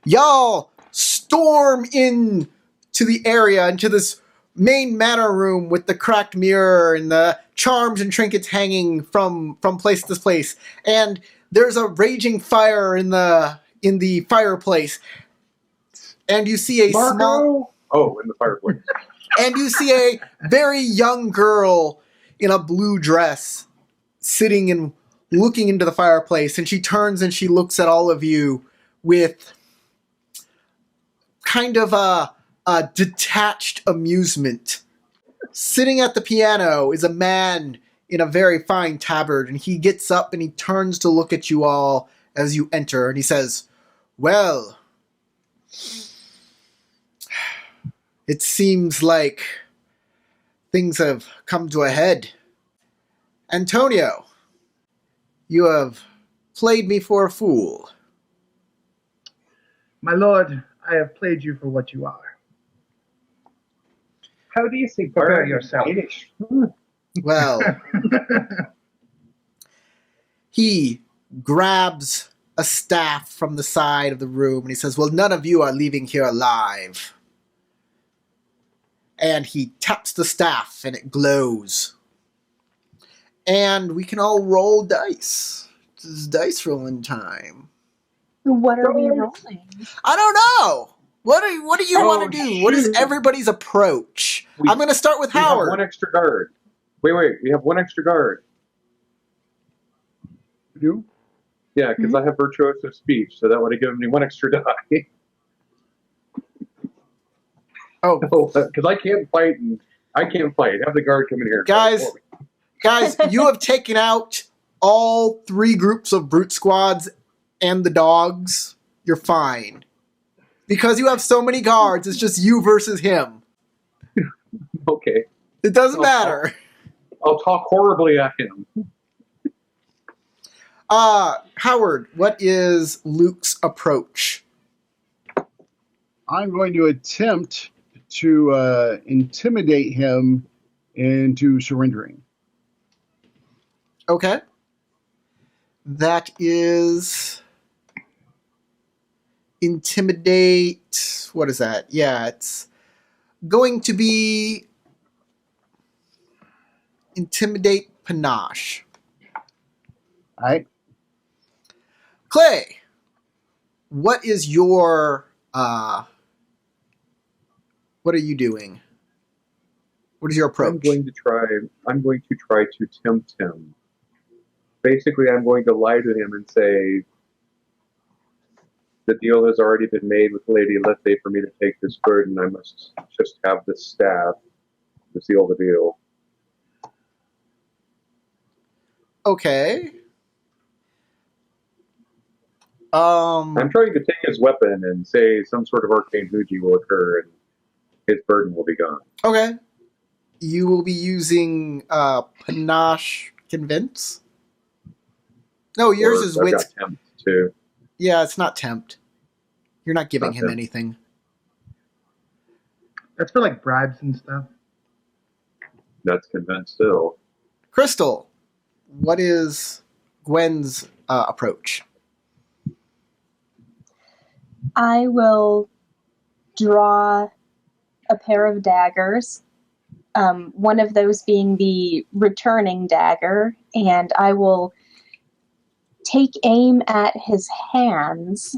Y'all storm in to the area, into this main manor room with the cracked mirror and the charms and trinkets hanging from place to place. And there's a raging fire in the fireplace. And you see a small... Oh, in the fireplace. And you see a very young girl in a blue dress sitting and looking into the fireplace. And she turns and she looks at all of you with kind of a detached amusement. Sitting at the piano is a man in a very fine tabard, and he gets up and he turns to look at you all as you enter, and he says, "Well, it seems like things have come to a head. Antonio, you have played me for a fool." My lord, I have played you for what you are. How do you say Prepare yourself. Well, he grabs a staff from the side of the room and he says, "Well, none of you are leaving here alive." And he taps the staff and it glows. And we can all roll dice. This is dice rolling time. What are we rolling? I don't know. What do you want to do? What is everybody's approach? I'm going to start with Howard. We have one extra guard. Wait. We have one extra guard. You do? Yeah, because I have virtuoso speech, so that would have given me one extra die. Oh, because I can't fight. Have the guard come in here. Guys, you have taken out all 3 groups of brute squads and the dogs. You're fine. Because you have so many guards, it's just you versus him. Okay. It doesn't matter. I'll talk horribly at him. Howard, what is Luke's approach? I'm going to attempt to intimidate him into surrendering. Okay. That is intimidate. What is that? Yeah, it's going to be intimidate panache. All right. Clay, what is your what are you doing? What is your approach? I'm going to try to tempt him. Basically, I'm going to lie to him and say, the deal has already been made with Lady Lethe for me to take this burden. I must just have this staff to seal the deal. Okay. I'm trying to take his weapon and say some sort of arcane Fuji will occur and his burden will be gone. Okay. You will be using panache convince? No, yours is wit. I've got tempt too. Yeah, it's not tempt. You're not giving him anything. That's for like bribes and stuff. That's convinced still. Crystal, what is Gwen's approach? I will draw a pair of daggers, one of those being the returning dagger, and I will take aim at his hands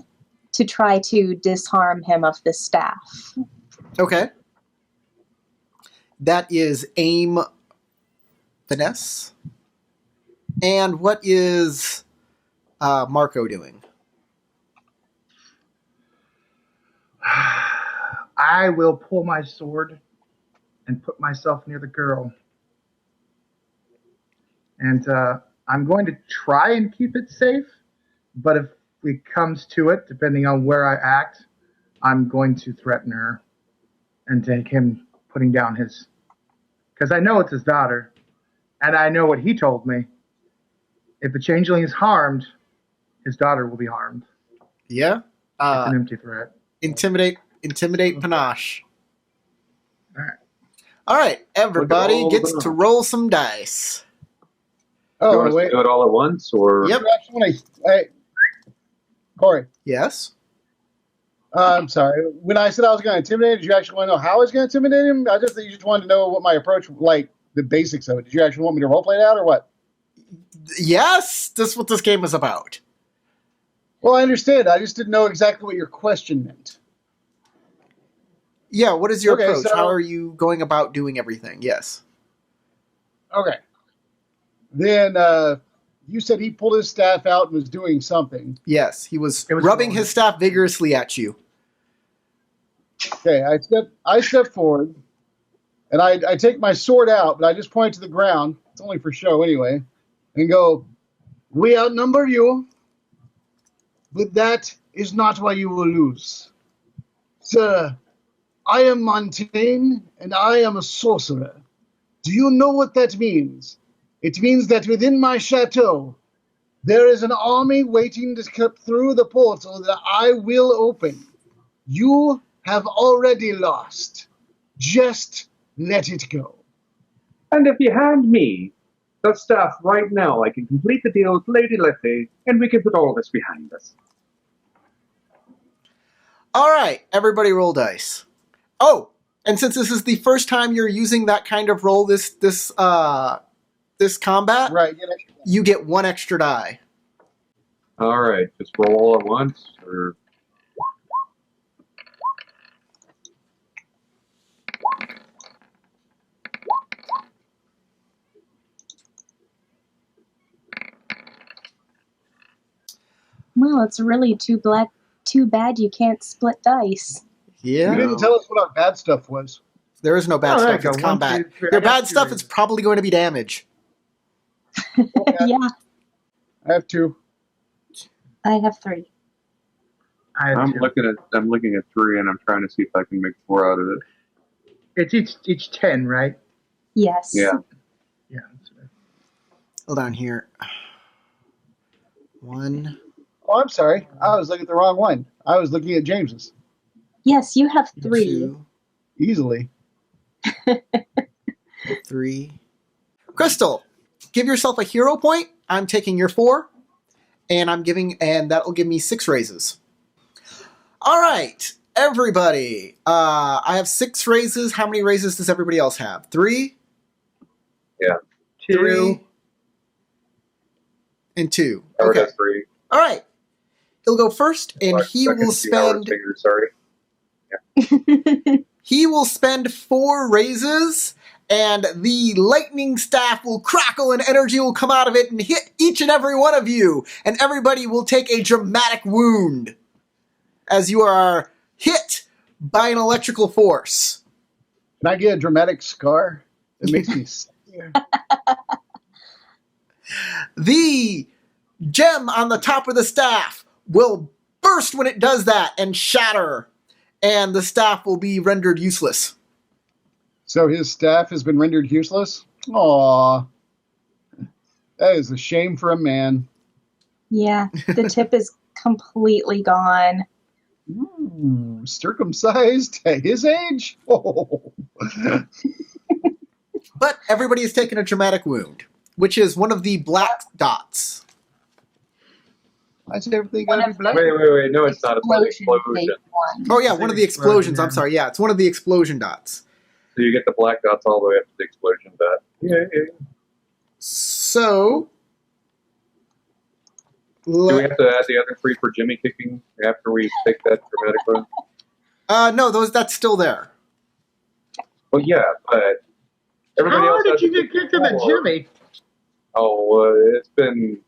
to try to disarm him of the staff. Okay. That is aim finesse. And what is Marco doing? I will pull my sword and put myself near the girl. And I'm going to try and keep it safe, but if it comes to it, depending on where I act, I'm going to threaten her and take him putting down his... Because I know it's his daughter, and I know what he told me. If the changeling is harmed, his daughter will be harmed. Yeah? It's an empty threat. Intimidate panache. Alright. Alright, everybody gets to roll some dice. Oh, you want us to do it all at once, or? Yep. Hey, Corey. Yes? I'm sorry. When I said I was going to intimidate, did you actually want to know how I was going to intimidate him? I just think you just wanted to know what my approach, like the basics of it. Did you actually want me to roleplay it out or what? Yes, that's what this game is about. Well, I understand. I just didn't know exactly what your question meant. Yeah, what is your Okay, approach? so- How are you going about doing everything? Yes. Okay. Then you said he pulled his staff out and was doing something. Yes, he was, It was rubbing rolling. his staff vigorously at you. Okay, I step forward, and I take my sword out, but I just point to the ground. It's only for show anyway, and go, "We outnumber you, but that is not why you will lose. Sir, I am Montaigne, and I am a sorcerer. Do you know what that means? It means that within my chateau, there is an army waiting to come through the portal that I will open. You have already lost. Just let it go." And if you hand me the stuff right now, I can complete the deal with Lady Letty, and we can put all this behind us. All right, everybody roll dice. Oh, and since this is the first time you're using that kind of roll this combat, Right. you get 1 extra die. All right, just roll all at once, or Well, it's really too bad you can't split dice. Yeah. You didn't tell us what our bad stuff was. There is no bad Oh, there stuff. you It's go. 1, combat. 2, 3. Your I got bad 2 stuff is raises. probably going to be damage. Yeah, I have 2. I have 3. I have I'm 2. looking at 3, and I'm trying to see if I can make 4 out of it. It's each 10, right? Yes. Yeah. Yeah. That's right. Hold on here. 1, Oh, I'm sorry. I was looking at the wrong one. I was looking at James's. Yes, you have 3. 2, Easily. 3. Crystal, give yourself a hero point. I'm taking your 4, and that will give me 6 raises. All right, everybody. I have 6 raises. How many raises does everybody else have? 3? Yeah. 2. 3 and 2. Howard Okay. has 3. All right. He'll go first, and he Second, will see Howard's spend fingers, sorry. He will spend 4 raises, and the lightning staff will crackle and energy will come out of it and hit each and every one of you, and everybody will take a dramatic wound as you are hit by an electrical force. Can I get a dramatic scar? It makes me sick. The gem on the top of the staff will burst when it does that and shatter, and the staff will be rendered useless. So his staff has been rendered useless? Aww. That is a shame for a man. Yeah, the tip is completely gone. Ooh, circumcised at his age? Oh. But everybody has taken a dramatic wound, which is one of the black dots. Why is everything One gotta be of black? Wait, no, it's not. It's an explosion. Explosion-based one. Oh yeah, It's one an of the explosions. explosion, I'm sorry. Yeah, it's one of the explosion dots. So you get the black dots all the way up to the explosion dot. Yeah. So, Do we have to add the other 3 for Jimmy kicking after we take that dramatic one? no, that's still there. Well, yeah, but everybody How else did has you to get do kicked in the 4. Jimmy? Oh, it's been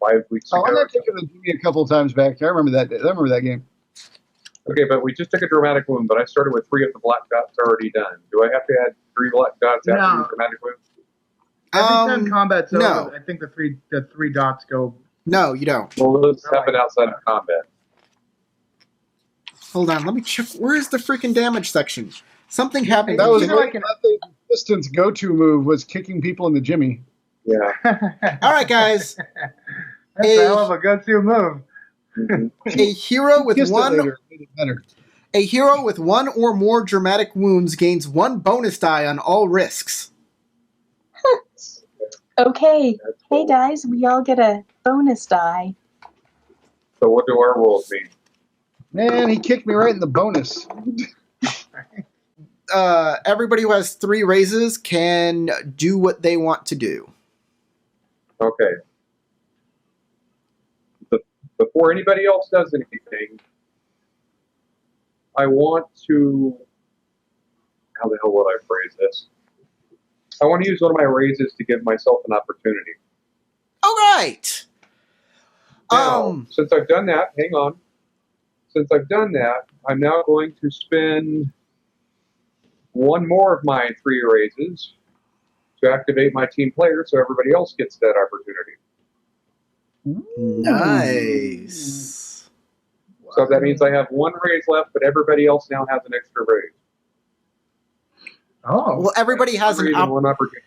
5 weeks Oh, I ago. got taken the Jimmy a couple of times back. I remember that game. Okay, but we just took a dramatic wound, but I started with 3 of the black dots already done. Do I have to add 3 black dots after No. the dramatic wound? Every time combat's over, no. I think the three dots go. No, you don't. Well, those happen outside of combat. Hold on, let me check. Where is the freaking damage section? Something happened. That to was Jimmy. like an- the assistant's go-to move was kicking people in the Jimmy. Yeah. All right, guys. That's a hell of a go-to move. A hero with Kissed it one later, made it better. A hero with 1 or more dramatic wounds gains 1 bonus die on all risks. Okay, That's hey cool. guys, we all get a bonus die. So what do our rules mean? Man, he kicked me right in the bonus. Everybody who has 3 raises can do what they want to do. Okay. Before anybody else does anything, I want to. How the hell would I phrase this? I want to use one of my raises to give myself an opportunity. All right. Now, since I've done that, hang on. Since I've done that, I'm now going to spend one more of my 3 raises to activate my team player so everybody else gets that opportunity. Nice. So that means I have 1 raise left, but everybody else now has an extra raise. Oh. Well, everybody has one opportunity.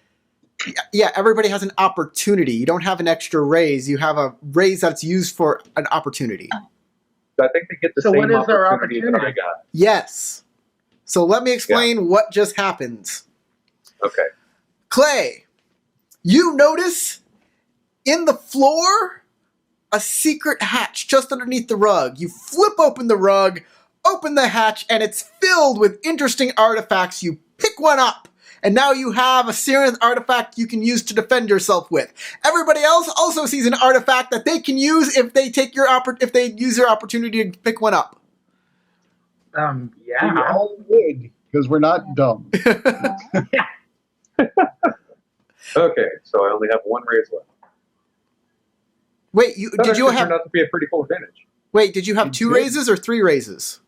Yeah, everybody has an opportunity. You don't have an extra raise. You have a raise that's used for an opportunity. I think they get the same opportunity that I got. Yes. So let me explain what just happened. Okay. Clay, you notice in the floor a secret hatch just underneath the rug. You flip open the rug, open the hatch, and it's filled with interesting artifacts. You pick one up, and now you have a serious artifact you can use to defend yourself with. Everybody else also sees an artifact that they can use if they use their opportunity to pick one up. Yeah. We all would, because we're not dumb. Okay, so I only have 1 raise left. Wait, did you have? Turned out to be a pretty cool advantage. Wait, did you have 2 raises or 3 raises?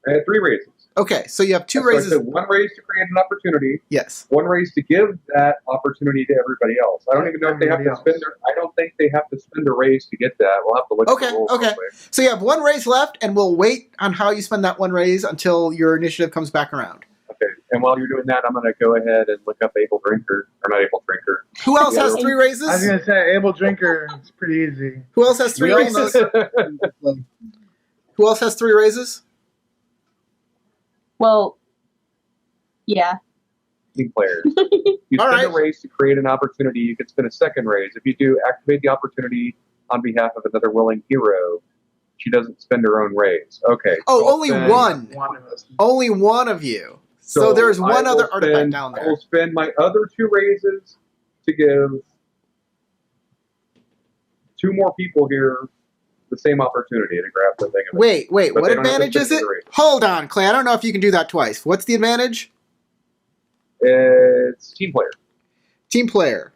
I had 3 raises. Okay, so you have 2 So raises. I said 1 raise to create an opportunity. Yes. 1 raise to give that opportunity to everybody else. I don't even know if they have to spend their. I don't think they have to spend a raise to get that. We'll have to look at the rules real quick. So you have 1 raise left, and we'll wait on how you spend that 1 raise until your initiative comes back around. Okay, and while you're doing that, I'm going to go ahead and look up Able Drinker, or not Able Drinker. Who else has 3 raises? I was going to say, Able Drinker, it's pretty easy. Who else has 3 raises? Who else has 3 raises? Well, yeah. Team players. You spend a raise to create an opportunity. You can spend a 2nd raise. If you do, activate the opportunity on behalf of another willing hero. She doesn't spend her own raise. Okay. Oh, so only one. Only one of you. So there's one other artifact down there. I will spend my other 2 raises to give 2 more people here the same opportunity to grab the thing. Wait, what advantage is it? Hold on, Clay. I don't know if you can do that twice. What's the advantage? It's team player. Team player.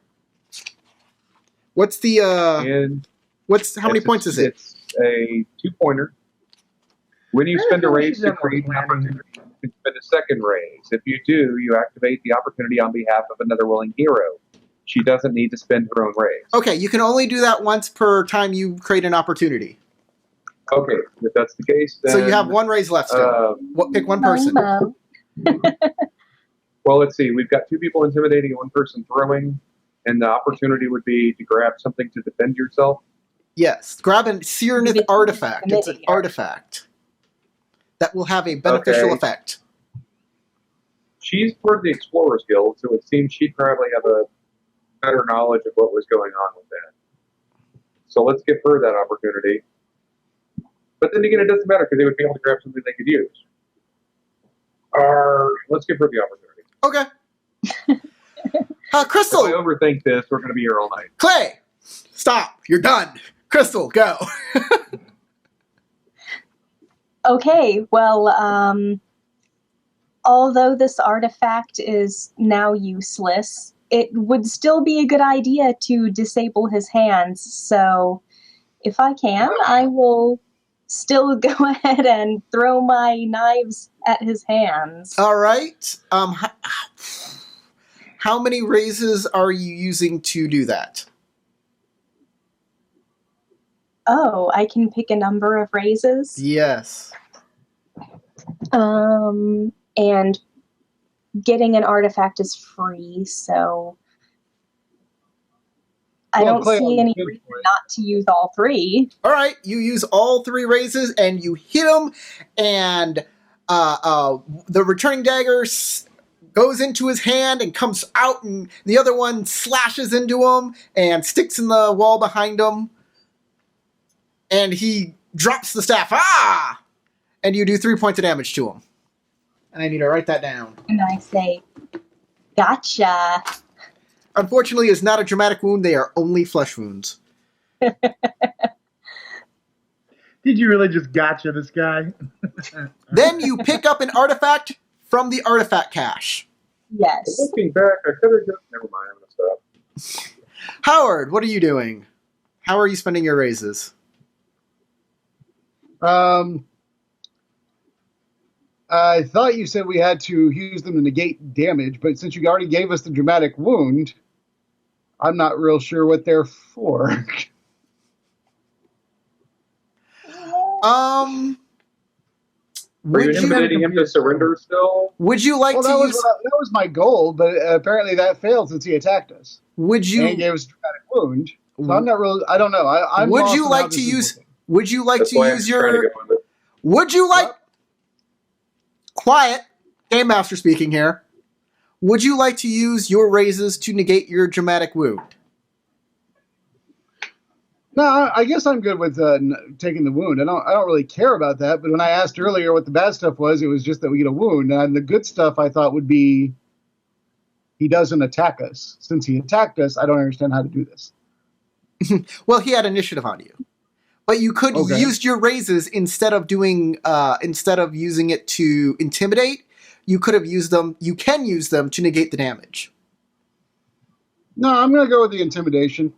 What's the how many points is it? It's a 2-pointer. When you spend a raise to create an opportunity, you can spend a 2nd raise. If you do, you activate the opportunity on behalf of another willing hero. She doesn't need to spend her own raise. Okay, you can only do that once per time you create an opportunity. Okay, if that's the case, then... So you have 1 raise left still. Pick 1 person. Well, let's see. We've got 2 people intimidating and 1 person throwing, and the opportunity would be to grab something to defend yourself. Yes, grab a Cyrnith artifact. It's an artifact that will have a beneficial effect. She's part of the Explorers Guild, so it seems she'd probably have a better knowledge of what was going on with that. So let's give her that opportunity. But then again, it doesn't matter because they would be able to grab something they could use. Let's give her the opportunity. Okay. Crystal! If I overthink this, we're going to be here all night. Clay! Stop. You're done. Crystal, go. Okay, well, although this artifact is now useless, it would still be a good idea to disable his hands. So if I can, I will still go ahead and throw my knives at his hands. All right. How many raises are you using to do that? Oh, I can pick a number of raises? Yes. And getting an artifact is free, so I don't see any reason not to use all 3. All right, you use all 3 raises, and you hit him, and the returning dagger goes into his hand and comes out, and the other one slashes into him and sticks in the wall behind him, and he drops the staff. And you do 3 points of damage to him. And I need to write that down. And I say, gotcha. Unfortunately, it's not a dramatic wound. They are only flesh wounds. Did you really just gotcha this guy? Then you pick up an artifact from the artifact cache. Yes. Looking back, I could have just... Never mind, I'm going to stop. Howard, what are you doing? How are you spending your raises? I thought you said we had to use them to negate damage, but since you already gave us the dramatic wound, I'm not real sure what they're for. Are you intimidating him to surrender still? Would you like Well, to use? that was my goal, but apparently that failed since he attacked us. Would And he you? gave us a dramatic wound. So I'm not really. I don't know. I'm Would lost you on like how to this is use? looking. Would you like That's to why I'm use trying to your? go with it. Would you like? What? Quiet. Game Master speaking here. Would you like to use your raises to negate your dramatic wound? No, I guess I'm good with taking the wound. I don't really care about that. But when I asked earlier what the bad stuff was, it was just that we get a wound, and the good stuff I thought would be he doesn't attack us. Since he attacked us, I don't understand how to do this. Well, he had initiative on you, but you could Okay. use your raises instead of doing instead of using it to intimidate. You could have used them. You can use them to negate the damage. No, I'm going to go with the intimidation.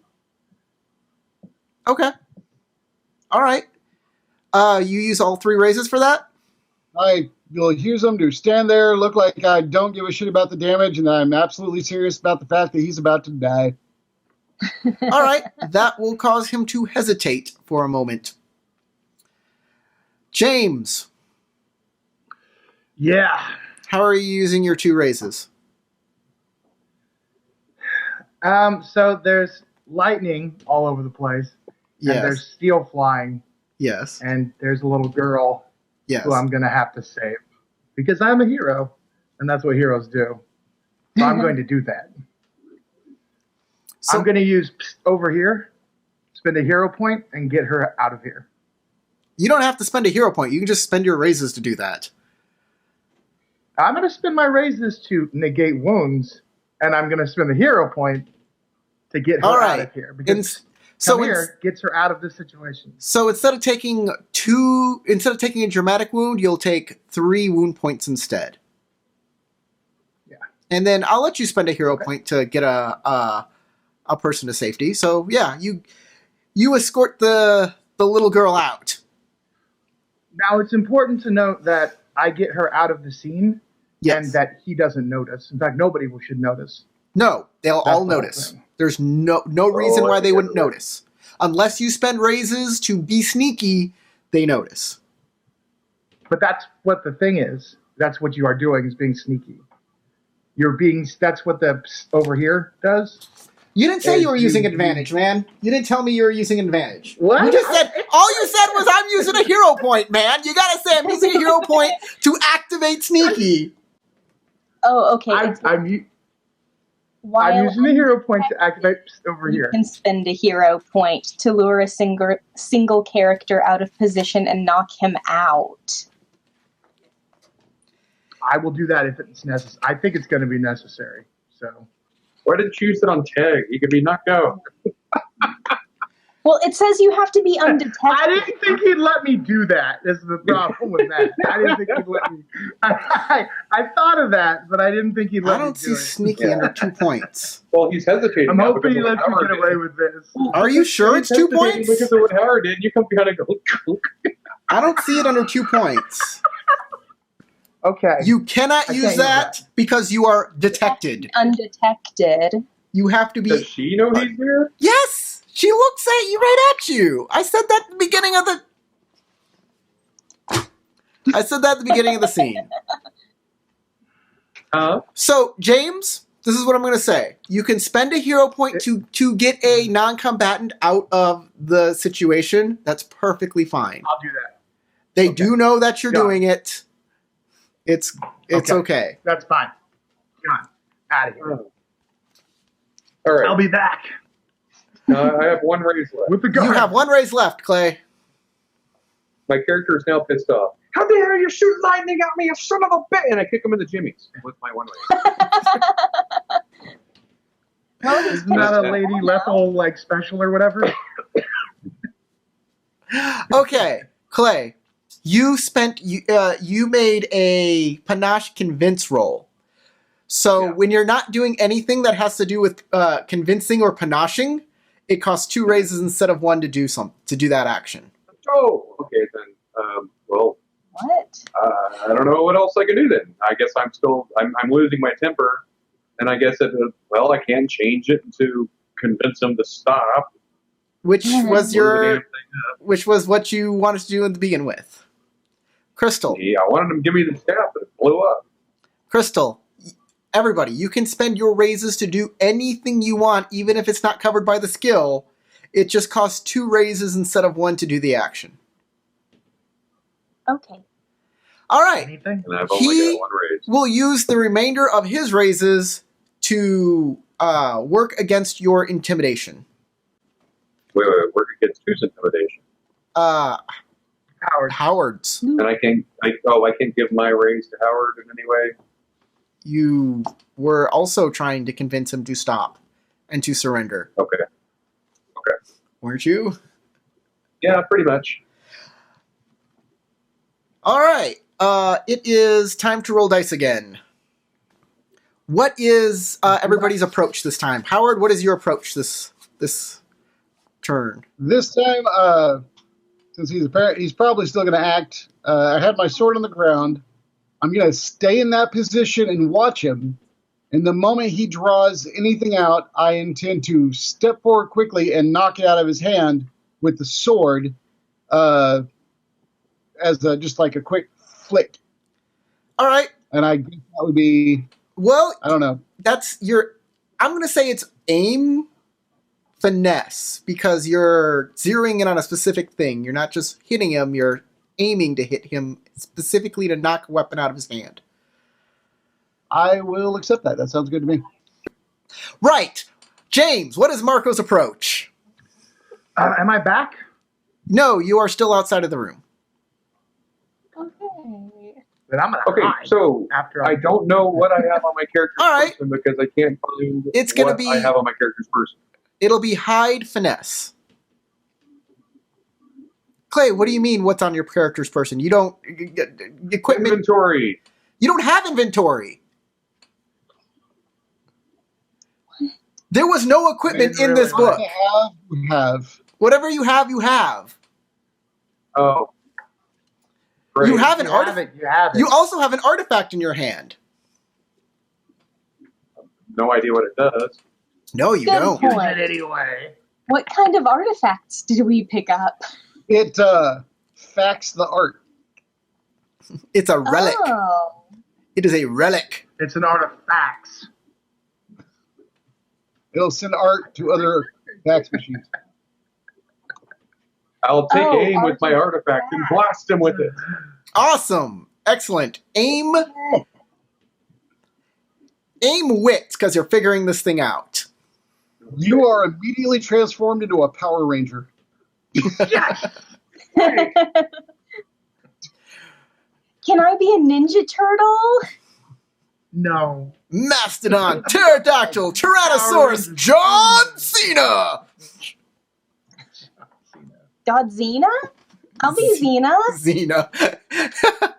Okay. All right. You use all 3 raises for that? I will use them to stand there, look like I don't give a shit about the damage, and I'm absolutely serious about the fact that he's about to die. All right. That will cause him to hesitate for a moment. James, Yeah. how are you using your 2 raises? So there's lightning all over the place, and there's steel flying, Yes. and there's a little girl Yes. who I'm going to have to save because I'm a hero, and that's what heroes do. So I'm going to do that. So, I'm going to use over here, spend a hero point, and get her out of here. you don't have to spend a hero point. You can just spend your raises to do that. I'm going to spend my raises to negate wounds, and I'm going to spend the hero point to get her All out right. of here. Because So gets her out of this situation. So instead of taking a dramatic wound, you'll take 3 wound points instead. Yeah. And then I'll let you spend a hero point to get a person to safety. So yeah, you escort the little girl out. Now, it's important to note that I get her out of the scene Yes. and that he doesn't notice. In fact, nobody should notice. No, they'll That's all the whole notice. thing. There's no reason I why they think wouldn't that's right. notice. Unless you spend raises to be sneaky, they notice. But that's what the thing is. That's what you are doing, is being sneaky. That's what the over here does. You didn't say As you were using you- advantage, man. You didn't tell me you were using advantage. What? You just said, all you said was, I'm using a hero point, man. You gotta say, I'm using a hero point to activate sneaky. Oh, okay. I'm using the hero point to activate over You here. can spend a hero point to lure a single character out of position and knock him out. I will do that if it's necessary. I think it's going to be necessary. So Why didn't you use it on Tag? He could be knocked out. Well, it says you have to be undetected. I didn't think he'd let me do that. Is the problem with that? I didn't think he'd let me. I thought of that, but I didn't think he'd I let don't me see do it. sneaky under 2 points. Well, he's hesitating. I'm now hoping he because of lets what me get Howard away did. with this. Are you sure it's He's 2 hesitating points? Because of what Howard did. You come behind and go, I don't see it under 2 points. Okay. You cannot I use can't use that because you are detected. Undetected. You have to does be. she know he's there? Yes! She looks at you right at you. I said that at the beginning of the scene. Huh? So, James, this is what I'm going to say. You can spend a hero point to get a non-combatant out of the situation. That's perfectly fine. I'll do that. They Okay. do know that you're Done. doing it. It's okay. That's fine. Gone. Out of here. All right. I'll be back I have one raise left. with the gun. You have 1 raise left, Clay. My character is now pissed off. How dare you shoot lightning at me, you son of a bitch! And I kick him in the jimmies with my one raise. Isn't that a Lady Lethal like special or whatever? Okay, Clay, you made a panache convince roll. So Yeah. when you're not doing anything that has to do with convincing or panaching, it costs 2 raises instead of 1 to do that action. Oh, okay then. Well, What? I don't know what else I can do then. I guess I'm losing my temper, and I guess I can change it to convince him to stop. Which was Blow the damn thing up. which was what you wanted to do to begin with. Crystal. Yeah, I wanted him to give me the staff, but it blew up. Crystal, everybody, you can spend your raises to do anything you want, even if it's not covered by the skill. It just costs 2 raises instead of 1 to do the action. Okay. All right. Anything? And I've only got 1 raise. We'll use the remainder of his raises to work against your intimidation. Wait, work against whose intimidation? Howard. Howard's. And I can give my raise to Howard in any way. You were also trying to convince him to stop and to surrender, Okay. weren't you? Yeah, pretty much. All right. It is time to roll dice again. What is everybody's approach this time? Howard, what is your approach this turn? This time, since he's probably still going to act. I had my sword on the ground. I'm going to stay in that position and watch him. And the moment he draws anything out, I intend to step forward quickly and knock it out of his hand with the sword, as just like a quick flick. All right. And I guess that would be, Well, I don't know. I'm going to say it's aim finesse because you're zeroing in on a specific thing. You're not just hitting him, you're aiming to hit him specifically to knock a weapon out of his hand. I will accept that. That sounds good to me. Right. James, what is Marco's approach? Am I back? No, you are still outside of the room. Okay. Then I'm gonna Okay, hide so after I don't know what I have on my character's All right. person because I can't find It's gonna what be- I have on my character's person. It'll be hide finesse. Clay, what do you mean what's on your character's person? You don't equipment. Inventory. You don't have inventory. There was no equipment in this book. We have. Whatever you have, you have. Oh. Great. You have an You have artifact. it. You have it. You also have an artifact in your hand. No idea what it does. No, you Good don't. point. Use it anyway. What kind of artifacts did we pick up? It facts the art. It's a relic. Oh. It is a relic. It's an artifact. It'll send art to other fax machines. I'll take Oh, aim with my artifact and blast him with it. Awesome. Excellent. Aim wits, because you're figuring this thing out. You are immediately transformed into a Power Ranger. Yes. Can I be a Ninja Turtle? No. Mastodon, Pterodactyl, Tyrannosaurus, John Cena! Godzina? I'll be Xena. Xena.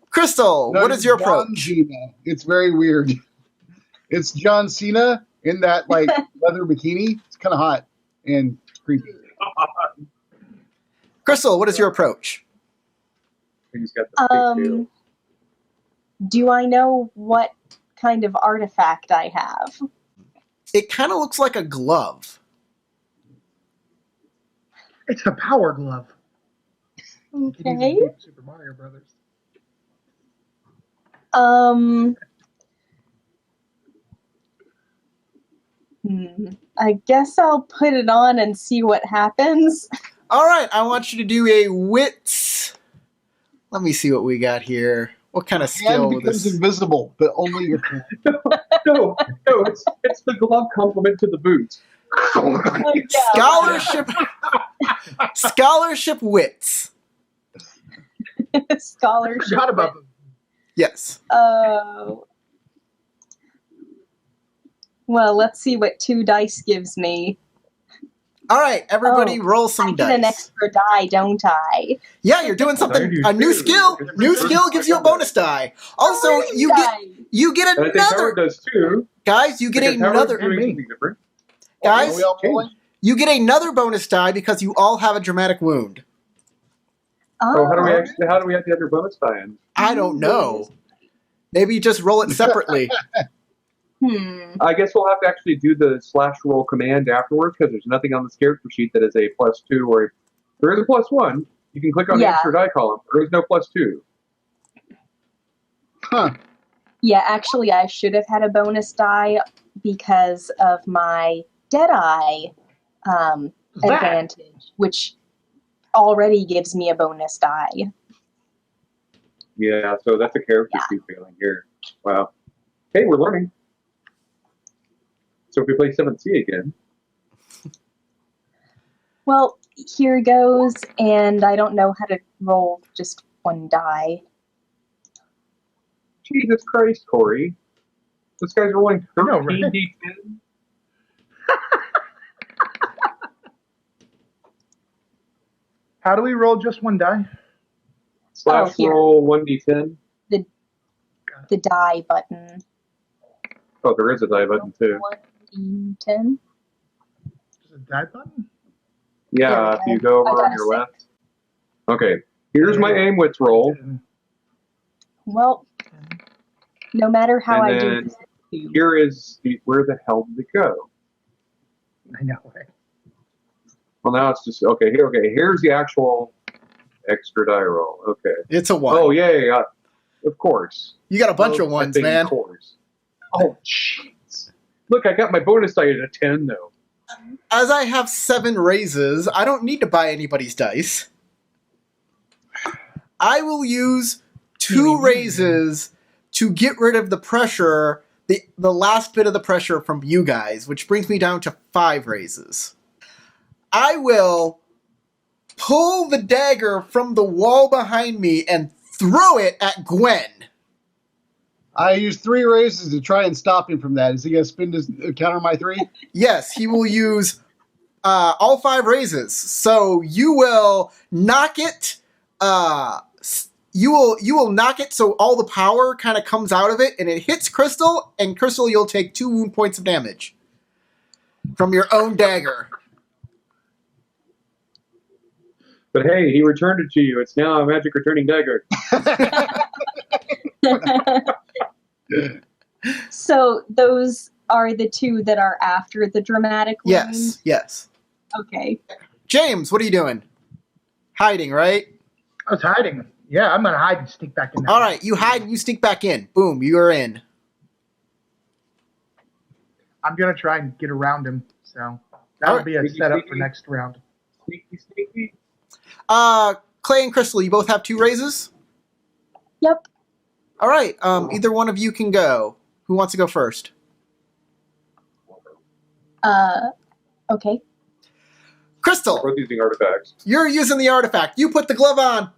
Crystal, No, what is your John approach? Cena. It's very weird. It's John Cena in that like leather bikini. It's kind of hot and creepy. Crystal, what is your approach? He's got the big deal. Do I know what kind of artifact I have? It kind of looks like a glove. It's a power glove. You can Okay. use it in Super Mario Brothers. I guess I'll put it on and see what happens. All right, I want you to do a wits. Let me see what we got here. What kind of skill And with becomes this? invisible, but only your hand. No, it's the glove complement to the boots. Scholarship. Scholarship wits. Scholarship. Forgot about them. Yes. Oh. Well, let's see what 2 dice gives me. All right, everybody, roll some I get dice. an extra die, don't I? Yeah, you're doing something. do A new too. skill. New skill gives you a bonus die. Also, you get And I think another. Howard does too. Guys, you get Because Howard's another. doing Me. something different. Guys, Are we all rolling? you get another bonus die because you all have a dramatic wound. Oh, how do we have the other bonus die in? I don't know. Maybe just roll it separately. I guess we'll have to actually do the /roll command afterwards because there's nothing on this character sheet that is a +2 or there is a +1. You can click on the Yeah. extra die column. There is no +2. Huh. Yeah, actually, I should have had a bonus die because of my Deadeye advantage, which already gives me a bonus die. Yeah, so that's a character sheet failing here. Wow. Hey, we're learning. So if we play 7C again, Well, here goes, and I don't know how to roll just 1 die. Jesus Christ, Corey. This guy's rolling I know, 13 right? D10. How do we roll just 1 die? Here. /roll 1d10. The die button. Oh, there is a die button too. 1d10. Is it a die button? Yeah, Yeah, if you go I over got on a your left. Okay, here's my aim wits roll. Well, no matter how And I do then this, Here is where the hell did it go? I know, right? Well, now it's just okay. Here's the actual extra die roll. Okay. It's a 1. Oh yay! Of course. You got a bunch Oh, of ones, that thing, man. Of course. Oh jeez. Look, I got my bonus die at a 10 though. As I have 7 raises, I don't need to buy anybody's dice. I will use 2 raises to get rid of the pressure, the last bit of the pressure from you guys, which brings me down to 5 raises. I will pull the dagger from the wall behind me and throw it at Gwen. I used 3 raises to try and stop him from that. Is he going to spend his counter my 3? Yes, he will use all 5 raises. So you will knock it. You will knock it so all the power kind of comes out of it, and it hits Crystal. And Crystal, you'll take 2 wound points of damage from your own dagger. But hey, he returned it to you. It's now a magic returning dagger. So those are the 2 that are after the dramatic wound? Yes, yes. Okay. James, what are you doing? Hiding, right? I was hiding. Yeah, I'm going to hide and sneak back in there. All right, you hide and you sneak back in. Boom, you are in. I'm going to try and get around him. So that would be a Sneaky, setup for sneaky. next round. Sneaky, sneaky. Clay and Crystal, you both have 2 raises? Yep. All right, either one of you can go. Who wants to go first? Okay. Crystal, Both using artifacts. you're using the artifact. You put the glove on.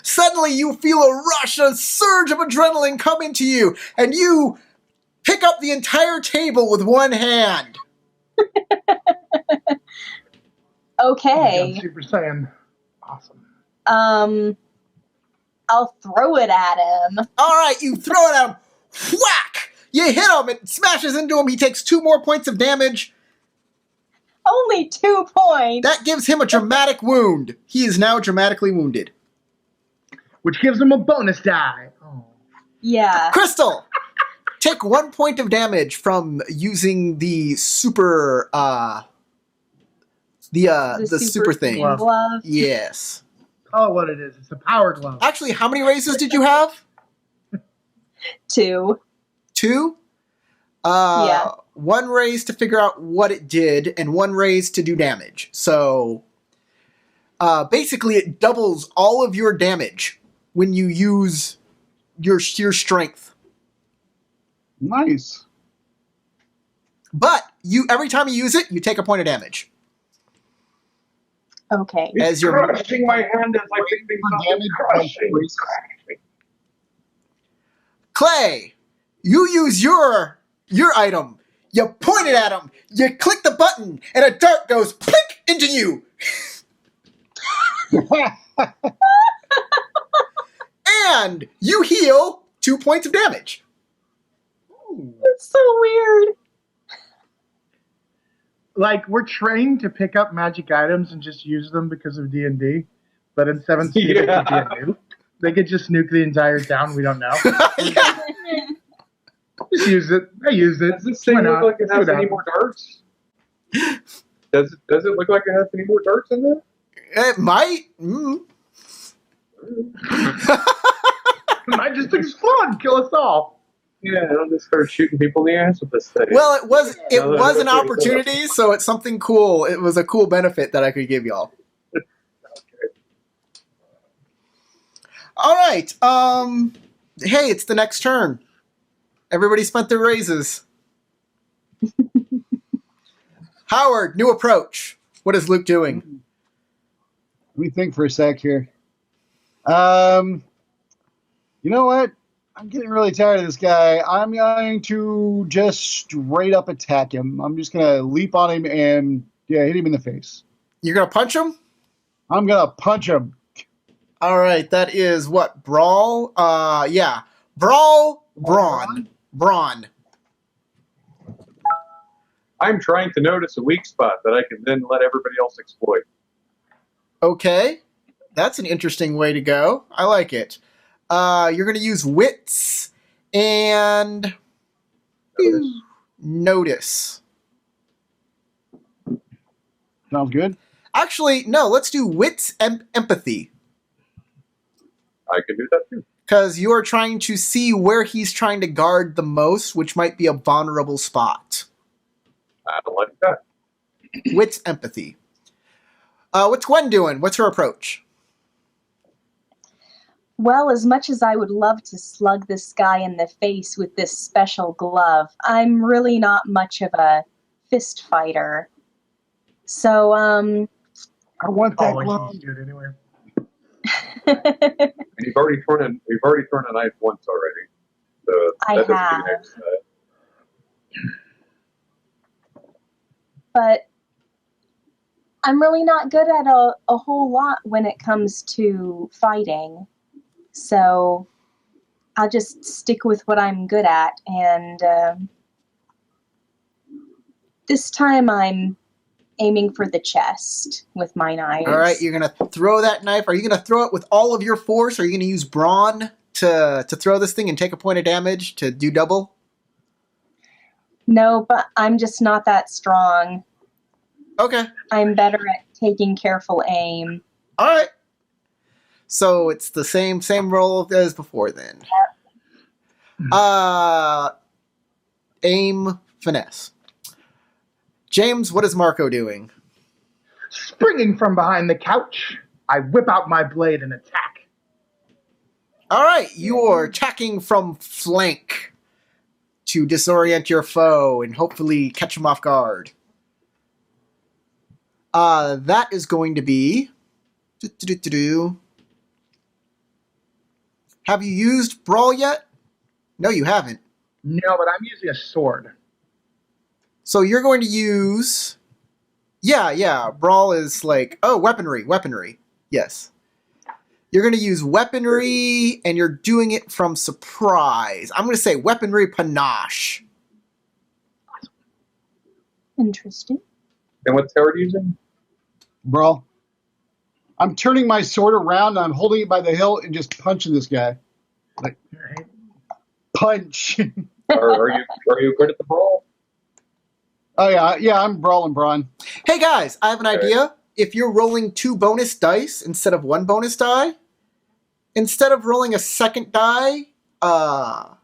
Suddenly you feel a rush, a surge of adrenaline come into you, and you pick up the entire table with one hand. Okay. Super Saiyan. Awesome. I'll throw it at him. All right, you throw it at him. Whack! You hit him. It smashes into him. He takes 2 more points of damage. Only 2 points. That gives him a dramatic wound. He is now dramatically wounded. Which gives him a bonus die. Oh. Yeah. Crystal, take 1 point of damage from using the super, the super thing. Glove. Glove. Yes. Oh, what it is. It's a power glove. Actually, how many raises did you have? 2. 2? Yeah. 1 raise to figure out what it did, and 1 raise to do damage. So, basically, it doubles all of your damage when you use your sheer strength. Nice. But every time you use it, you take a point of damage. Okay. It's As you're- crushing my hand as I pick things up. Damage, It's crushing. Clay, you use your item. You point it at him. You click the button, and a dart goes plick into you. And you heal 2 points of damage. That's so weird. Like, we're trained to pick up magic items and just use them because of D&D, but in 7th Sea, they could be a nuke. They could just nuke the entire town. We don't know. Yeah. Just use it. I used it. Does this thing Why look not? like it See has what any happens. more darts? Does it look like it has any more darts in there? It might. It might just explode, kill us all. Yeah, I'll just start shooting people in the ass with this thing. Well, it was Yeah, an that's opportunity, so it's something cool. It was a cool benefit that I could give y'all. All right. Hey, it's the next turn. Everybody spent their raises. Howard, new approach. What is Luke doing? Let me think for a sec here. You know what? I'm getting really tired of this guy. I'm going to just straight up attack him. I'm just going to leap on him and hit him in the face. You're gonna punch him? I'm going to punch him. All right, that is what? Brawl? Yeah. Brawl, brawn. Brawn. I'm trying to notice a weak spot that I can then let everybody else exploit. Okay. That's an interesting way to go. I like it. You're going to use wits and notice. Sounds good. Actually, no, let's do wits and empathy. I can do that too. Because you are trying to see where he's trying to guard the most, which might be a vulnerable spot. I don't like that. Wits, empathy. What's Gwen doing? What's her approach? Well, as much as I would love to slug this guy in the face with this special glove, I'm really not much of a fist fighter. So, I want that Oh, glove. you do it anyway. And you've already thrown a knife once already. So I that doesn't have. do next. But I'm really not good at a whole lot when it comes to fighting. So I'll just stick with what I'm good at. And this time I'm aiming for the chest with my knives. All right, you're going to throw that knife. Are you going to throw it with all of your force? Or are you going to use brawn to throw this thing and take a point of damage to do double? No, but I'm just not that strong. Okay. I'm better at taking careful aim. All right. So it's the same roll as before then. Aim, finesse. James, what is Marco doing? Springing from behind the couch, I whip out my blade and attack. All right, you are attacking from flank to disorient your foe and hopefully catch him off guard. That is going to be... Have you used Brawl yet? No, you haven't. No, but I'm using a sword. So you're going to use... Yeah, Brawl is like... Oh, weaponry. Yes. You're going to use weaponry, and you're doing it from surprise. I'm going to say weaponry panache. Interesting. And what's Howard using? Bro, I'm turning my sword around. I'm holding it by the hilt and just punching this guy. Like, Right? punch. Are you good at the brawl? Oh, yeah, I'm brawling, Braun. Hey guys, I have an idea. If you're rolling 2 bonus dice instead of 1 bonus die, instead of rolling a second die, also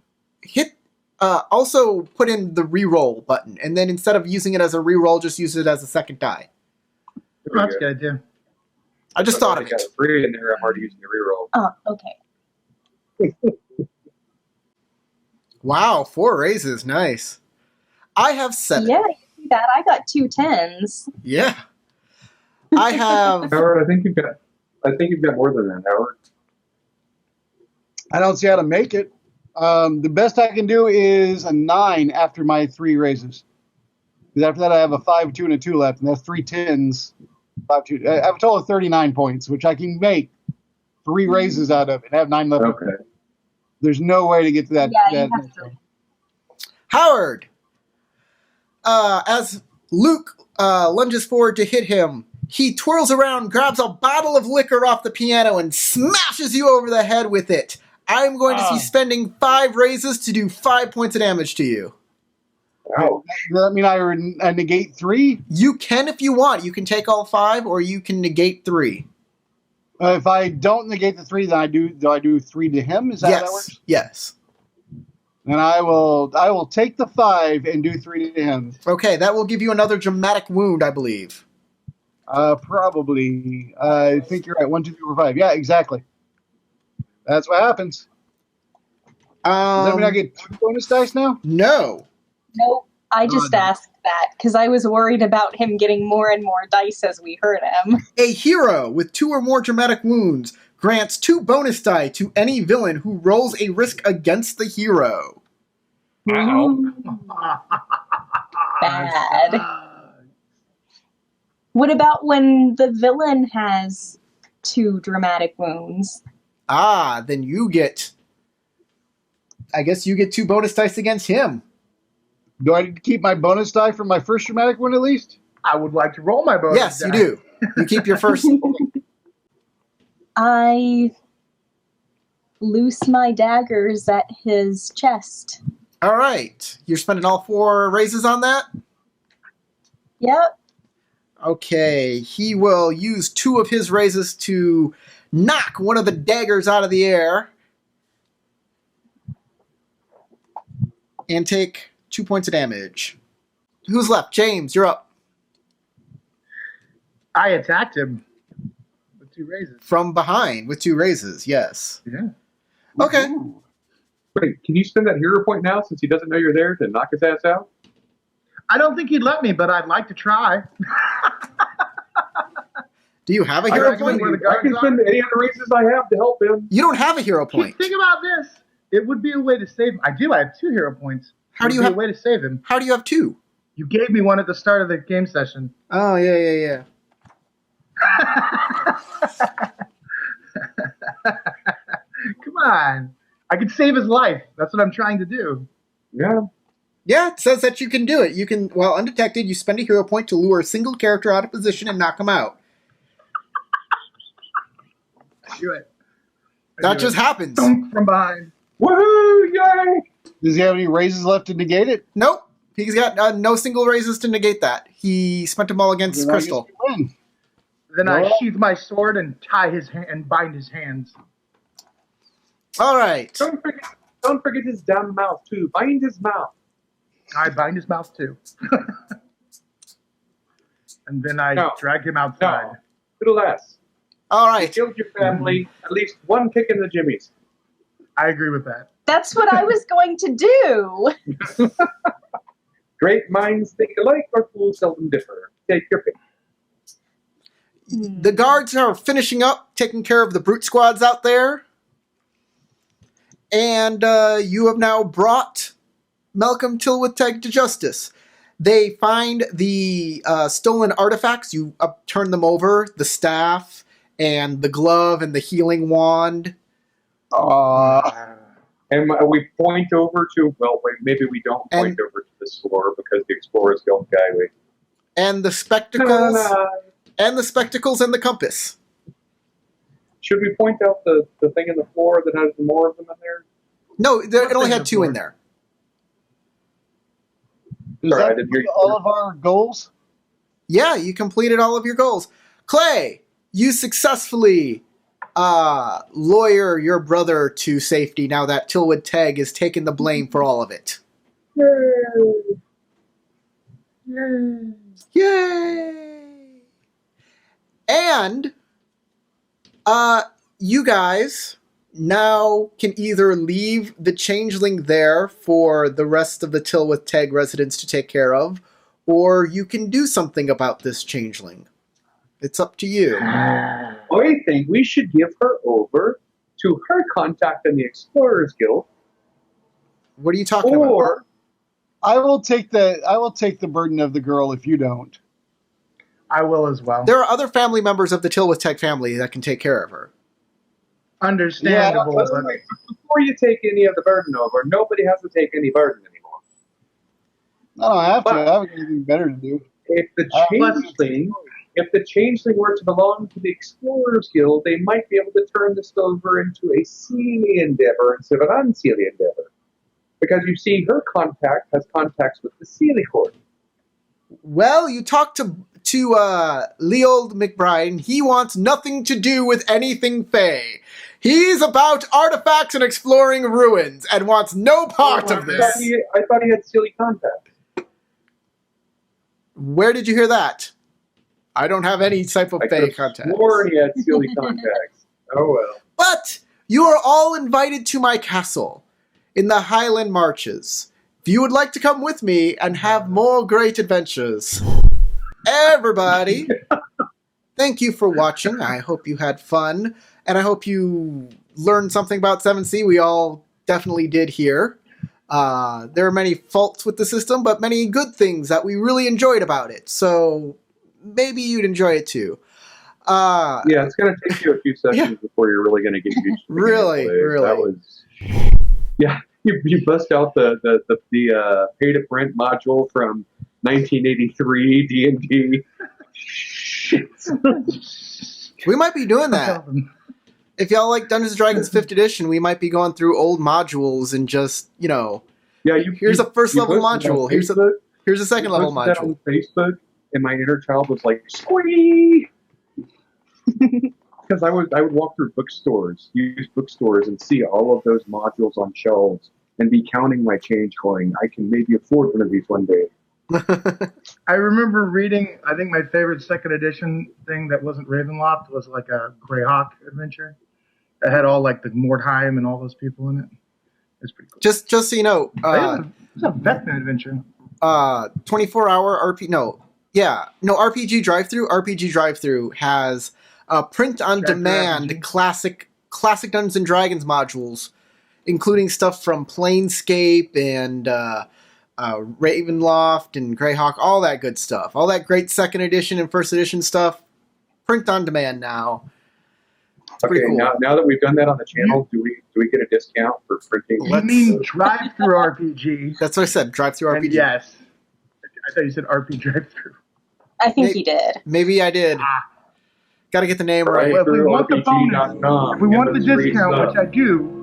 put in the reroll button, and then instead of using it as a reroll, just use it as a second die. That's a good idea. I just thought of got it. a 3 in there. I'm already using the reroll. Oh, okay. Wow, 4 raises, nice. I have 7. Yeah, you see that? I got 2 10s. Yeah. I have. Howard, I think you've got more than that, Howard. I don't see how to make it. The best I can do is a 9 after my 3 raises. Because after that, I have a 5, 2, and a 2 left, and that's 3 10s. 5, 2. I have a total of 39 points, which I can make 3 raises out of and have 9 left. Okay. There's no way to get to that. Yeah, you that have to. Howard, as Luke lunges forward to hit him, he twirls around, grabs a bottle of liquor off the piano, and smashes you over the head with it. I'm going to be spending 5 raises to do 5 points of damage to you. Wow. Does that mean I negate 3? You can if you want. You can take all 5, or you can negate 3. If I don't negate the 3, then I do 3 to him? Is that how that works? Yes. Then I will take the 5 and do 3 to him. Okay, that will give you another dramatic wound, I believe. Probably. I think you're right. 1, 2, 3, 4, 5. Yeah, exactly. That's what happens. Does that mean I get 2 bonus dice now? No. Nope. I just no. asked that because I was worried about him getting more and more dice as we hurt him. A hero with 2 or more dramatic wounds grants 2 bonus die to any villain who rolls a risk against the hero. Bad. What about when the villain has 2 dramatic wounds? Then you get... I guess you get 2 bonus dice against him. Do I keep my bonus die from my first dramatic one at least? I would like to roll my bonus. Yes, die. you do. You keep your first... I loose my daggers at his chest. All right. You're spending all 4 raises on that? Yep. Okay. He will use 2 of his raises to knock one of the daggers out of the air. And take 2 points of damage. Who's left? James, you're up. I attacked him with 2 raises. From behind with 2 raises, yes. Yeah. Okay. Ooh. Wait, can you spend that hero point now since he doesn't know you're there to knock his ass out? I don't think he'd let me, but I'd like to try. Do you have a I hero recommend point? where the I can guards are. spend any of the raises I have to help him. You don't have a hero point. Think about this. It would be a way to save him. I do. I have 2 hero points. How do you It would have- be a way to save him? How do you have 2? You gave me one at the start of the game session. Oh, yeah. Come on. I could save his life. That's what I'm trying to do. Yeah. Yeah, it says that you can do it. You can, while undetected, you spend a hero point to lure a single character out of position and knock him out. Do it. That just happens. Dunk from behind. Woohoo! Yay! Does he have any raises left to negate it? Nope. He's got no single raises to negate that. He spent them all against Then I guess Crystal. we win. Then I Well- sheathe my sword and tie his hand and bind his hands. All right. Don't forget his damn mouth too. Bind his mouth. I bind his mouth too. And then I No. drag him outside. No. Little less. All You right. killed your family. At least 1 kick in the jimmies. I agree with that. That's what I was going to do. Great minds think alike, or fools seldom differ. Take your pick. The guards are finishing up, taking care of the brute squads out there. And you have now brought Malcolm Tilwitheg to justice. They find the stolen artifacts. You turn them over, the staff and the glove and the healing wand. And we point over to, well, wait, maybe we don't point over to the store because the Explorers Guild guy. And the spectacles. No. And the spectacles and the compass. Should we point out the thing in the floor that has more of them in there? No, it only had 2 in there. Does Sorry, I that didn't hear complete you. all of our goals? Yeah, you completed all of your goals. Clay, you successfully lawyer your brother to safety now that Tilwitheg has taken the blame for all of it. Yay! And you guys now can either leave the changeling there for the rest of the Tilwitheg residents to take care of, or you can do something about this changeling. It's up to you. I think we should give her over to her contact in the Explorers Guild, What are you talking about? or I will take the burden of the girl if you don't. I will as well. There are other family members of the Tilwith family that can take care of her. Understandable. But but wait, before you take any of the burden over, nobody has to take any burden anymore. I don't have to. I haven't got anything better to do. If the changeling were to belong to the Explorers Guild, they might be able to turn this over into a sealy endeavor instead of an unseelie endeavor. Because you see, her contact has contacts with the Sealy Court. Well, you talk to Leold McBride, and he wants nothing to do with anything Fae. He's about artifacts and exploring ruins, and wants no part of this. I thought he had Sealy contacts. Where did you hear that? I don't have any type of I Fae could have contacts. sworn he had Sealy contacts. Oh well. But you are all invited to my castle in the Highland Marches. If you would like to come with me and have more great adventures. Everybody, thank you for watching. I hope you had fun, and I hope you learned something about 7th. We all definitely did here. There are many faults with the system, but many good things that we really enjoyed about it. So maybe you'd enjoy it too. Yeah, it's going to take you a few sessions before you're really going to get used to the Really, gameplay. really. That was, yeah. You bust out the pay to print module from 1983 D&D. We might be doing that. If y'all like Dungeons & Dragons 5th edition, we might be going through old modules and just, Yeah, here's a first level posted module. on Here's Facebook. a second level Posted that module. on Facebook, and my inner child was like, "Squee!" Because I would walk through used bookstores, and see all of those modules on shelves, and be counting my change, going, "I can maybe afford one of these one day." I remember reading, I think my favorite 2nd edition thing that wasn't Ravenloft was like a Greyhawk adventure. It had all like the Mordheim and all those people in it. It's pretty cool. Just so you know, it was a Vecna adventure. 24-hour RPG Drive-Thru. RPG Drive-Thru has print on demand classic Dungeons and Dragons modules, including stuff from Planescape and Ravenloft and Greyhawk, all that good stuff, all that great 2nd edition and 1st edition stuff. Print on demand now. It's Okay, pretty cool. now that we've done that on the channel, do we get a discount for printing? You mean Drive-Thru RPG? That's what I said. Drive-Thru And RPG. yes. I thought you said RP Drive-Thru. I think you did. Maybe I did. Got to get the name right. Well, if we want the RPG.com. If we want the discount, which I do.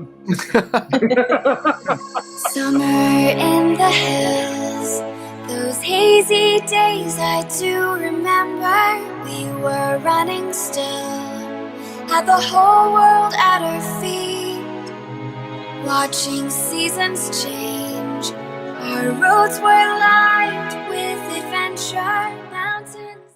Summer in the hills, those hazy days I do remember. We were running still, had the whole world at our feet, watching seasons change. Our roads were lined with adventure.